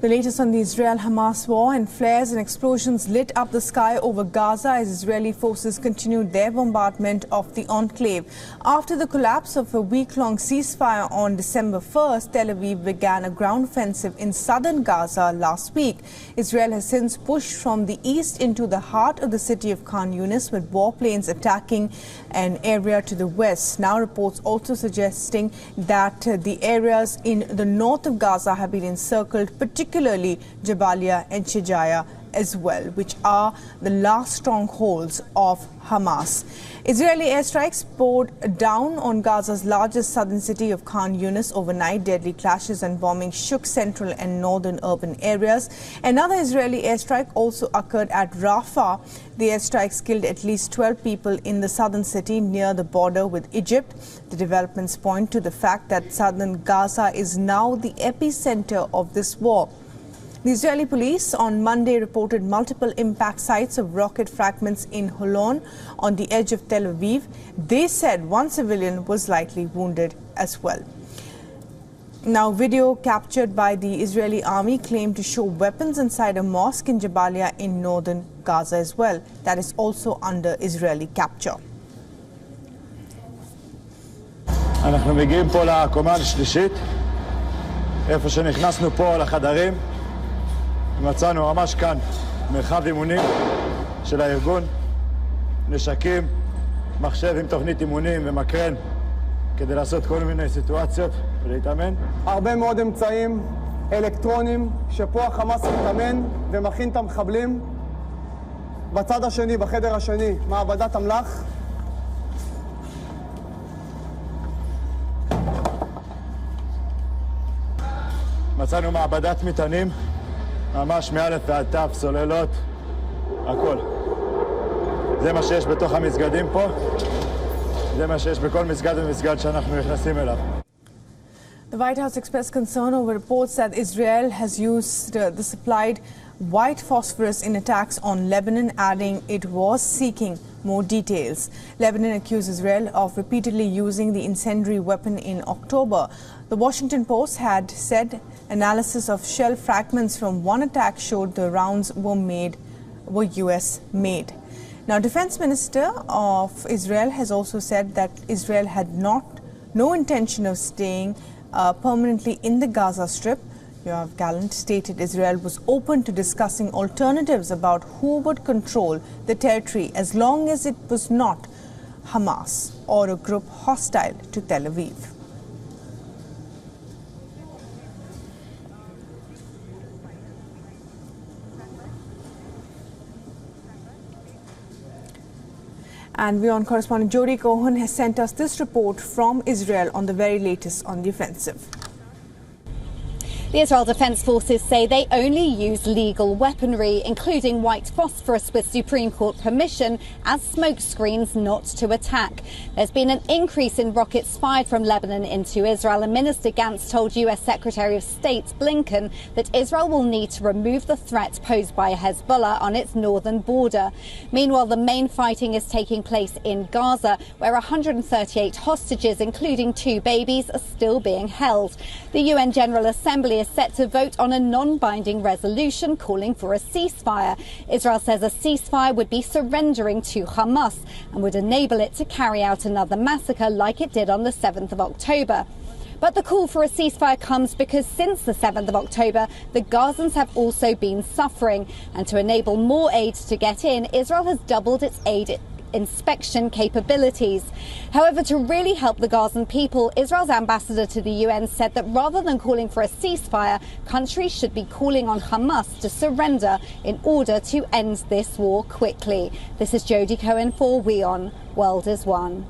The latest on the Israel-Hamas war, and flares and explosions lit up the sky over Gaza as Israeli forces continued their bombardment of the enclave. After the collapse of a week-long ceasefire on December 1st, Tel Aviv began a ground offensive in southern Gaza last week. Israel has since pushed from the east into the heart of the city of Khan Yunis, with warplanes attacking an area to the west. Now reports also suggesting that the areas in the north of Gaza have been encircled, particularly Jabalia and Shijaya as well, which are the last strongholds of Hamas. Israeli airstrikes poured down on Gaza's largest southern city of Khan Yunis overnight. Deadly clashes and bombing shook central and northern urban areas. Another Israeli airstrike also occurred at Rafah. The airstrikes killed at least 12 people in the southern city near the border with Egypt. The developments point to the fact that southern Gaza is now the epicenter of this war. The Israeli police on Monday reported multiple impact sites of rocket fragments in Holon on the edge of Tel Aviv. They said one civilian was lightly wounded as well. Now, video captured by the Israeli army claimed to show weapons inside a mosque in Jabalia in northern Gaza as well. That is also under Israeli capture. אנחנו מגיעים פה לקומה השלישית, איפה שנכנסנו פה לחדרים. מצאנו ממש כאן מרחב אימונים של הארגון, נשקים, מחשב עם תוכנית אימונים ומקרן כדי לעשות כל מיני סיטואציות ולהתאמן. הרבה מאוד אמצעים אלקטרונים שפה החמאס מתאמן ומכין את המחבלים. בצד השני, בחדר השני, מעבדת אמל"ח. מצאנו מעבדת מטענים. ממש מאלף ועד תף, סוללות, הכל. זה מה שיש בתוך המסגדים פה, זה מה שיש בכל מסגד ומסגד שאנחנו נכנסים אליו. The White House expressed concern over reports that Israel has used the supplied white phosphorus in attacks on Lebanon, adding it was seeking more details. Lebanon accused Israel of repeatedly using the incendiary weapon in October. The Washington Post had said analysis of shell fragments from one attack showed the rounds were US made. Now, Defense Minister of Israel has also said that Israel had no intention of staying permanently in the Gaza Strip. Yoav Gallant stated Israel was open to discussing alternatives about who would control the territory as long as it was not Hamas or a group hostile to Tel Aviv. And WION correspondent Jody Cohen has sent us this report from Israel on the very latest on the offensive. The Israel Defense Forces say they only use legal weaponry, including white phosphorus with Supreme Court permission, as smoke screens not to attack. There's been an increase in rockets fired from Lebanon into Israel, and Minister Gantz told US Secretary of State Blinken that Israel will need to remove the threat posed by Hezbollah on its northern border. Meanwhile, the main fighting is taking place in Gaza, where 138 hostages, including 2 babies, are still being held. The UN General Assembly is set to vote on a non-binding resolution calling for a ceasefire. Israel says a ceasefire would be surrendering to Hamas and would enable it to carry out another massacre like it did on the 7th of October. But the call for a ceasefire comes because since the 7th of October, the Gazans have also been suffering. And to enable more aid to get in, Israel has doubled its aid inspection capabilities. However, to really help the Gazan people, Israel's ambassador to the UN said that rather than calling for a ceasefire, countries should be calling on Hamas to surrender in order to end this war quickly. This is Jody Cohen for WION World is One.